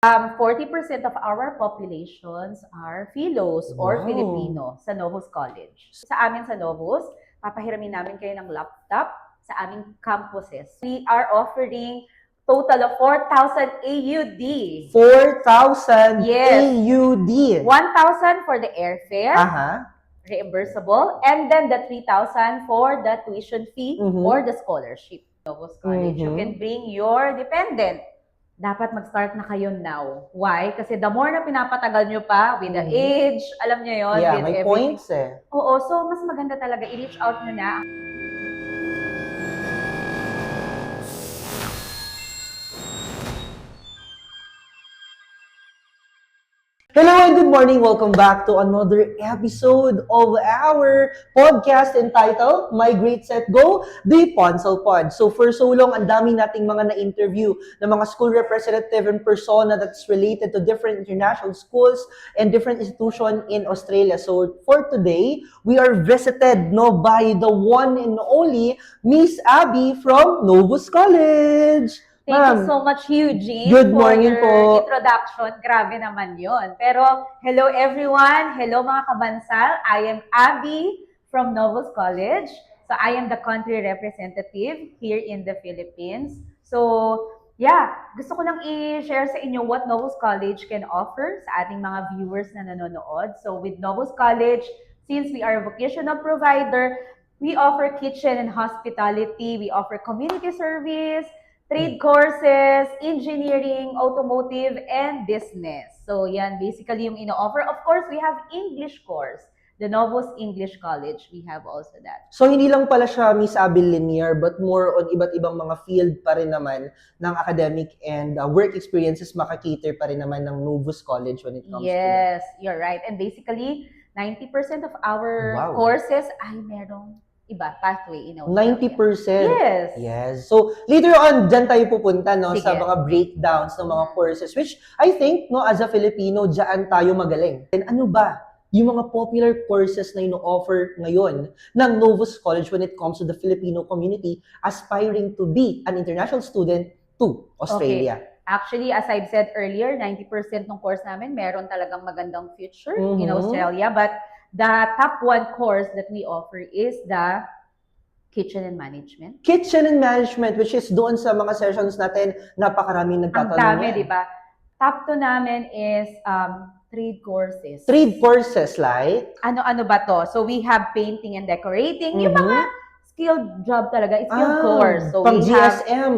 40% of our populations are Filos or Wow. Filipino sa Novus College. Sa amin sa Novus, papahiramin namin kayo ng laptop sa aming campuses. We are offering total of 4,000 AUD. 4,000 Yes. AUD. 1,000 for the airfare, Aha. reimbursable, and then the 3,000 for the tuition fee Mhm. or the scholarship. Novus College, you Mhm. can bring your dependent. Dapat mag-start na kayo now. Why? Kasi the more na pinapatagal nyo pa with the Mhm. age, alam nyo yon, Yeah, with may everything. points eh. Oo, so mas maganda talaga i-reach out nyo na. Hello and good morning. Welcome back to another episode of our podcast entitled My Great Set Go, the Ponsel Pod. So for so long, ang dami nating mga na-interview ng mga school representative and persona that's related to different international schools and different institutions in Australia. So for today, we are visited by the one and only Miss Abby from Novus College. Thank you Ma'am, so much, Eugene, good for morning your po. introduction. Grabe naman yon. Pero, hello everyone. Hello mga kabansal. I am Abby from Novus College. So, I am the country representative here in the Philippines. So, yeah, gusto ko lang i-share sa inyo what Novus College can offer sa ating mga viewers na nanonood. So, with Novus College, since we are a vocational provider, we offer kitchen and hospitality. We offer community service, trade courses, engineering, automotive, and business. So, yan, basically yung ino-offer. Of course, we have English course. The Novus English College, we have also that. So, hindi lang pala siya Miss Abby linear, but more on iba't ibang mga field pa rin naman ng academic and work experiences makakater pa rin naman ng Novus College when it comes to that. Yes, you're right. And basically, 90% of our Wow. courses ay merong iba, pathway in Australia. 90%? Yes. Yes. So, later on, dyan tayo pupunta Sige. sa mga breakdowns ng mga courses, which I think, as a Filipino, dyan tayo magaling. And ano ba yung mga popular courses na ino-offer ngayon ng Novus College when it comes to the Filipino community aspiring to be an international student to Australia? Okay. Actually, as I've said earlier, 90% ng course namin meron talagang magandang future in Mhm. Australia. But the top one course that we offer is the Kitchen and Management. Kitchen and Management, which is doon sa mga sessions natin, napakaraming Ang nagtatanong dami, yan. di ba? Top 2 namin is trade courses. Trade courses like? Ano-ano ba to? So we have painting and decorating. Yung Mhm. mga skilled job talaga, skilled course. So pang we have, GSM.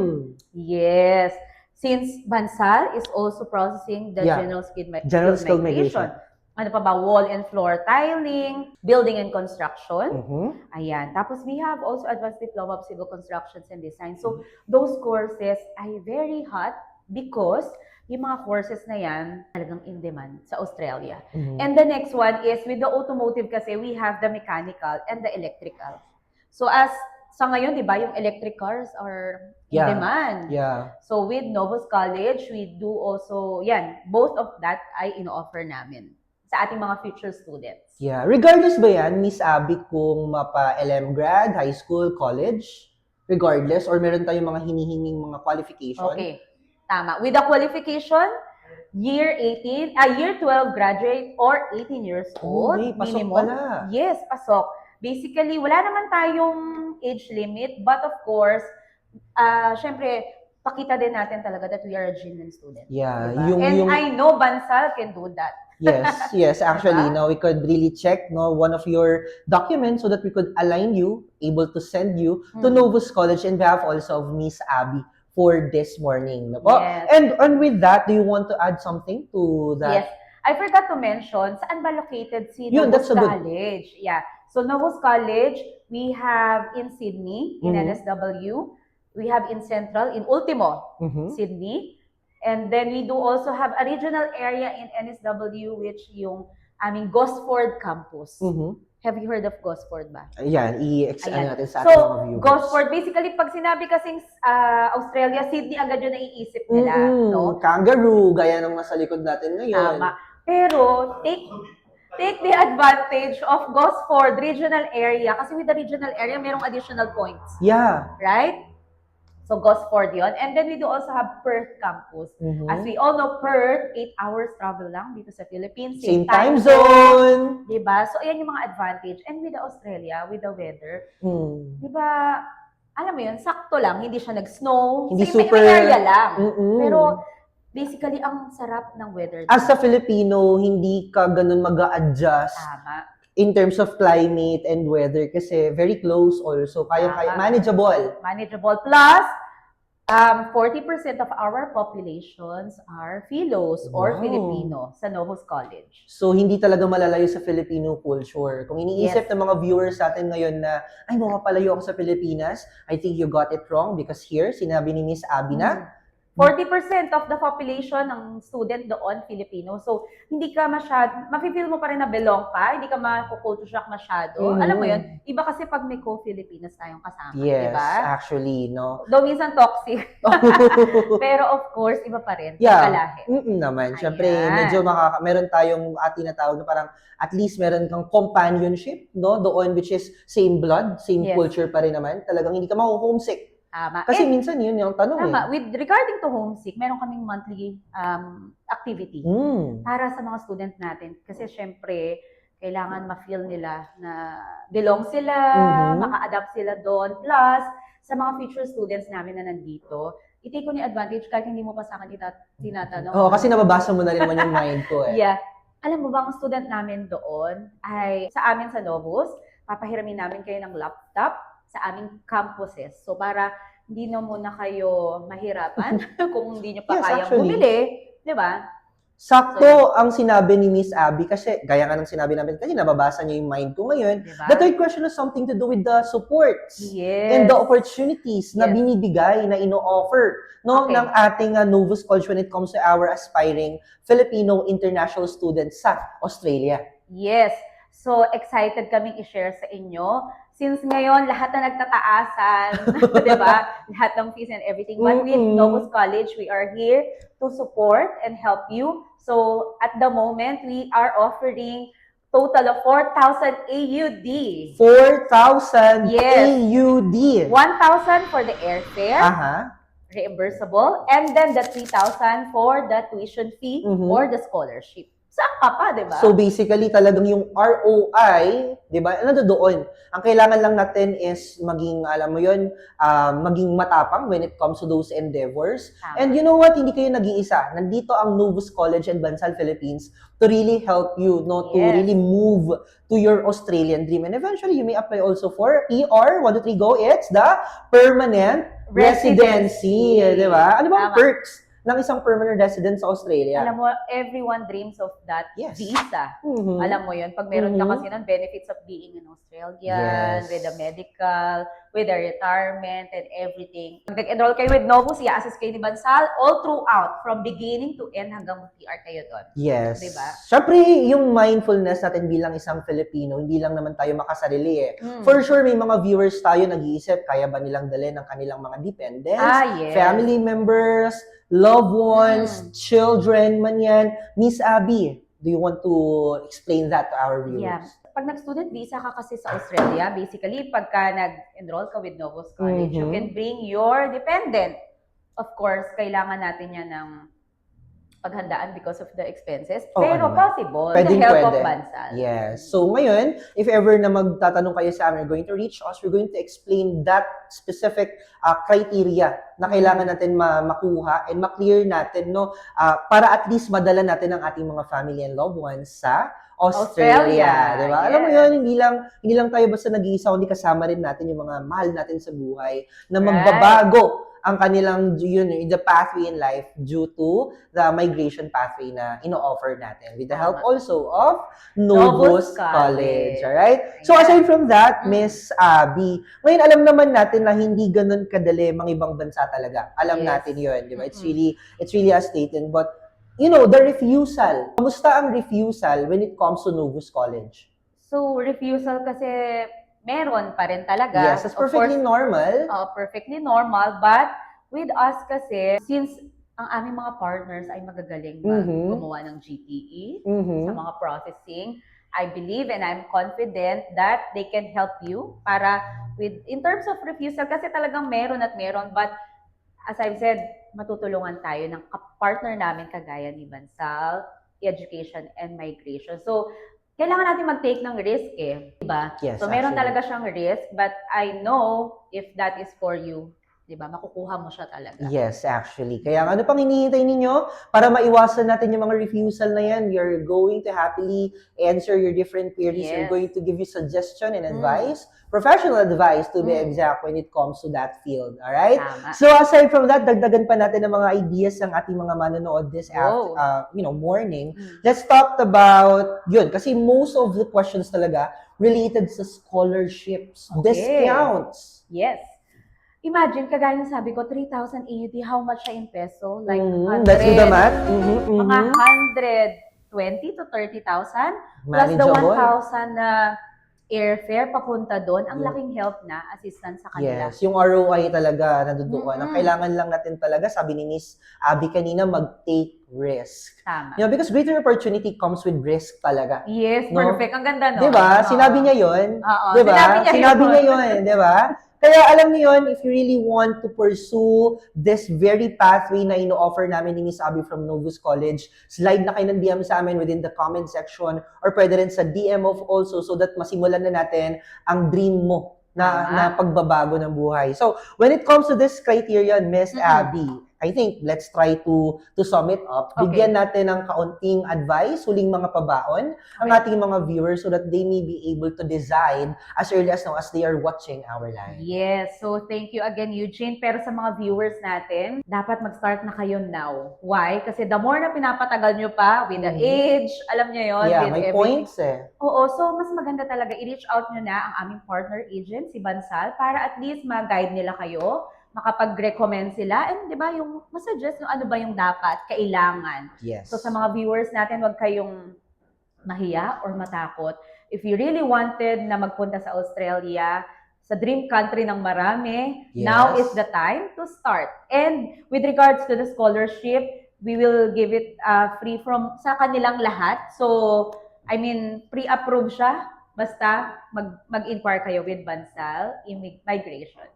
yes. Since Bansal is also processing the Yeah. general General skilled skilled migration. Ano pa ba? Wall and floor tiling, building and construction. Mhm. Ayan. Tapos we have also Advanced Diploma of Civil Constructions and Design. So those courses ay very hot because yung mga courses na yan talagang in demand sa Australia. Mhm. And the next one is with the automotive kasi we have the mechanical and the electrical. So as sa ngayon, di ba, yung electric cars are in Yeah. demand. Yeah. So with Novus College, we do also, yan, both of that ay ino-offer namin sa ating mga future students. Yeah. Regardless ba yan, Miss Abby, kung mapa-LM grad, high school, college? Regardless? Or meron tayong mga hinihinging mga qualification? Okay. Tama. With the qualification, year 12 graduate or 18 years old. Okay, pasok minimum. pala. Yes, pasok. Basically, wala naman tayong age limit, but of course, syempre, pakita din natin talaga that we are a genuine student. Yeah. Diba? I know Bansal can do that. Yes. Actually, Diba? we could really check one of your documents so that we could align you, able to send you to Novus College in behalf also of Miss Abby for this morning. No po? Yes. And with that, do you want to add something to that? Yes. I forgot to mention, saan ba located si Yun, Novus that's a good- College? Yeah. So Novus College, we have in Sydney, in Mhm. NSW. We have in Central, in Ultimo, Mhm. Sydney. And then we do also have a regional area in NSW, which yung aming Gosford campus. Mhm. Have you heard of Gosford ba? Ayan, i-explain Ayan. natin sa ating mga So, viewers. Gosford, basically, pag sinabi kasing Australia, Sydney, agad yun naiisip nila. No? Kangaroo, gaya ng nasa likod natin ngayon. Tama. Pero, take the advantage of Gosford regional area kasi with the regional area, merong additional points. Yeah. Right? So Gosford yun. And then we do also have Perth campus. Mhm. As we all know, Perth, 8 hours travel lang dito sa Philippines. Same time zone. Diba? So, ayan yung mga advantage. And with the Australia, with the weather, Mm. diba, alam mo yun, sakto lang. Hindi siya nag-snow. Hindi So, may super- area lang. Mm-mm. Pero, basically, ang sarap ng weather. As a Filipino, hindi ka ganun mag-a-adjust Tama. in terms of climate and weather kasi very close also. Kaya Tama. manageable. Manageable. Plus, 40% of our populations are Filos or Wow. Filipino sa Novus College. So, hindi talaga malalayo sa Filipino culture. Kung iniisip Yes. ng mga viewers natin ngayon na, ay, makapalayo ako sa Pilipinas, I think you got it wrong because here, sinabi ni Miss Abby na, 40% of the population ng student doon, Filipino. So, hindi ka mafe-feel mo pa rin na belong ka, hindi ka ma-culture shock masyado. Mhm. Alam mo yun, iba kasi pag may co-Filipinas tayong kasama, yes, di ba? actually, no? Though minsan toxic. Pero of course, iba pa rin. Yeah. Pagkalahe. Naman. Ayan. Siyempre, medyo meron tayong tinatawag na parang at least meron kang companionship, no? Doon, which is same blood, same Yes. culture pa rin naman. Talagang hindi ka ma-homesick. Tama. Kasi And, minsan yun yung tanong tama. With regarding to homesick, meron kaming monthly activity para sa mga student natin. Kasi syempre, kailangan ma-feel nila na belong sila, Mhm. maka-adapt sila doon. Plus, sa mga future students namin na nandito, i-take ko ni advantage kahit hindi mo pa sa akin tinatanong. Oo, kasi nababasa mo na rin naman yung mind ko eh. Yeah. Alam mo ba, ang student namin doon ay sa amin sa Novus, papahiramin namin kayo ng laptop sa aming campuses. So, para hindi na muna kayo mahirapan kung hindi nyo pa Yes, kayang actually. bumili. Di ba? Sakto ang sinabi ni Miss Abby kasi gaya nga ng sinabi namin kanina, nababasa niya yung mind ko ngayon. Diba? The third question has something to do with the supports Yes. and the opportunities na Yes. binibigay, na ino-offer no, Okay. ng ating Novus College when it comes to our aspiring Filipino international students sa Australia. Yes. So, excited kaming i-share sa inyo. Since ngayon, lahat na nagtataasan, di ba? Lahat ng fees and everything. But with Mm-mm. Novus College, we are here to support and help you. So, at the moment, we are offering total of 4,000 AUD. 4,000 Yes. AUD. 1,000 for the airfare, Aha. reimbursable, and then the 3,000 for the tuition fee Mhm. or the scholarship. Saan ka pa, di ba? So basically talagang yung ROI, 'di ba? Ano doon? Ang kailangan lang natin is maging alam mo 'yon, maging matapang when it comes to those endeavors. Tama. And you know what? Hindi kayo nag-iisa. Nandito ang Novus College and Bansal Philippines to really help you, no, to Yes. really move to your Australian dream. And eventually you may apply also for PR. 1 2 3 go. It's the permanent residency, 'di ba? Ano bang Tama. perks ng isang permanent resident sa Australia? Alam mo, everyone dreams of that Yes. visa. Mhm. Alam mo yun, pag meron ka Mhm. kasi ng benefits of being in Australia, Yes. with the medical, with the retirement, and everything. Pag nag-enroll kayo with Novus, i-assist kayo ni Bansal all throughout, from beginning to end hanggang PR kayo doon. Yes. Diba? Siyempre, yung mindfulness natin bilang isang Filipino, hindi lang naman tayo makasarili eh. Mm. For sure, may mga viewers tayo nag-iisip, kaya ba nilang dalhin ang kanilang mga dependents, Yes. family members, loved ones, children, man yan. Miss Abby, do you want to explain that to our viewers? Yeah. Pag nag-student visa ka kasi sa Australia, basically, pagka nag-enroll ka with Novus College, you Mhm. can bring your dependent. Of course, kailangan natin yan ng paghandaan because of the expenses. Oo Pero naman. possible, with the Pwedeng help of pwede. Bansal. Yes. So ngayon, if ever na magtatanong kayo sa amin, you're going to reach us, we're going to explain that specific criteria na kailangan natin makuha and ma-clear natin, no, para at least madala natin ang ating mga family and loved ones sa Australia, Australia, di ba? yes. Alam mo yun, hindi lang tayo basta nag-iisa, kundi kasama rin natin yung mga mahal natin sa buhay na magbabago ang kanilang the pathway in life due to the migration pathway na ino-offer natin with the help Tama. also of Novus Novus College. College. Alright? So Ayan. aside from that, Miss Abby, ngayon alam naman natin na hindi ganun kadali mga ibang bansa talaga. Alam Yes. natin yun, di ba? Mm-mm. It's really a statement. But, you know, the refusal. Kamusta ang refusal when it comes to Novus College? So, refusal kasi meron pa rin talaga. Yes, it's Of perfectly course, normal. perfectly normal. But with us kasi, since ang aming mga partners ay magagaling Mhm. gumawa ng GTE, Mhm. sa mga processing, I believe and I'm confident that they can help you para in terms of refusal, kasi talagang meron at meron, but as I've said, matutulungan tayo ng partner namin kagaya ni Bansal, Education and Migration. So, kailangan natin mag-take ng risk diba? Yes, So, meron actually. talaga siyang risk, but I know if that is for you, diba? Makukuha mo siya talaga. Yes, actually. Kaya ano pang hinihintay ninyo para maiwasan natin yung mga refusal na yan? You're going to happily answer your different queries. We're Yes. going to give you suggestion and advice, professional advice to be Mm. exact when it comes to that field. Alright? Tama. So aside from that, dagdagan pa natin ng mga ideas ng ating mga manonood this Wow. morning. Mm. Let's talk about yun. Kasi most of the questions talaga related sa scholarships, Okay. discounts. Yes. Imagine, kagaya ng sabi ko, 3,000 AUD, how much siya in peso? Like, Let's do the math. mga 120 to 30,000 plus the Manageable. 1,000 na airfare papunta doon. Ang Yeah. laking help na, assistance sa kanila. Yes, yung ROI talaga nandoon. Ang Mm-mm. kailangan lang natin talaga, sabi ni Miss Abby kanina, mag-take risk. Tama. You know, because greater opportunity comes with risk talaga. Yes, No? perfect. Ang ganda, no? 'Di ba? Oo. Sinabi niya 'yon. Oo, 'Di ba? sinabi niya yun. 'Di ba? Kaya alam niyo 'yon, if you really want to pursue this very pathway na ino-offer namin ni Miss Abby from Novus College, slide na kayo ng DM sa amin within the comment section or pwede rin sa DM of also so that masimulan na natin ang dream mo na Tama. na pagbabago ng buhay. So, when it comes to this criterion, Miss Mm-mm. Abby, I think let's try to sum it up. Okay. Bigyan natin ng kaunting advice, huling mga pabaon ang Okay. ating mga viewers so that they may be able to decide as early as now as they are watching our live. Yes. So, thank you again, Eugene. Pero sa mga viewers natin, dapat mag-start na kayo now. Why? Kasi the more na pinapatagal nyo pa with the Mhm. age, alam nyo yun, Yeah, with may everything. points eh. Oo, so mas maganda talaga i-reach out nyo na ang aming partner agent, si Bansal, para at least ma-guide nila kayo, makapag-recommend sila, and di ba, yung masuggest nyo ano ba yung dapat, kailangan. Yes. So sa mga viewers natin, wag kayong mahiya or matakot. If you really wanted na magpunta sa Australia, sa dream country ng marami, Yes. now is the time to start. And with regards to the scholarship, we will give it free from sa kanilang lahat. So, I mean, pre-approve siya. Basta mag-inquire kayo with Bansal Migration.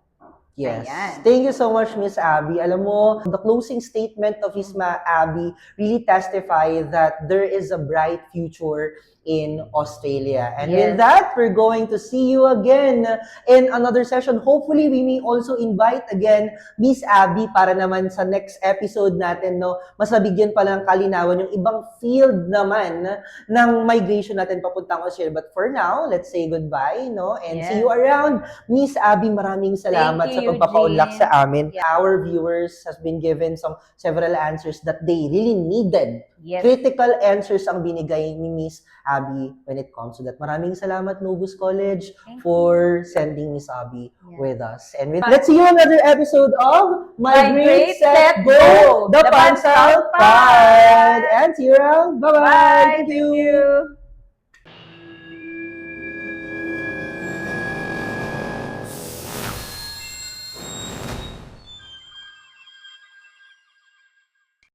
Yes. Ayan. Thank you so much, Miss Abby. Alam mo, the closing statement of Miss Abby really testify that there is a bright future in Australia. And with Yes. that, we're going to see you again in another session. Hopefully, we may also invite again Miss Abby para naman sa next episode natin, no, mas nabigyan pa lang kalinawan yung ibang field naman ng migration natin papuntang Australia. But for now, let's say goodbye, no, and see Yes. you around. Miss Abby, maraming salamat Thank sa you, pagpapaunlak Eugene. sa amin. Yeah. Our viewers has been given several answers that they really needed. Yes. Critical answers ang binigay ni Miss Abby when it comes to that. Maraming salamat, Novus College, Thank for sending Miss Abby Yeah. with us. And let's see you another episode of My Great Set Go, the The Pansal Pansal Pod. And see you around. Bye-bye. Bye. Thank you.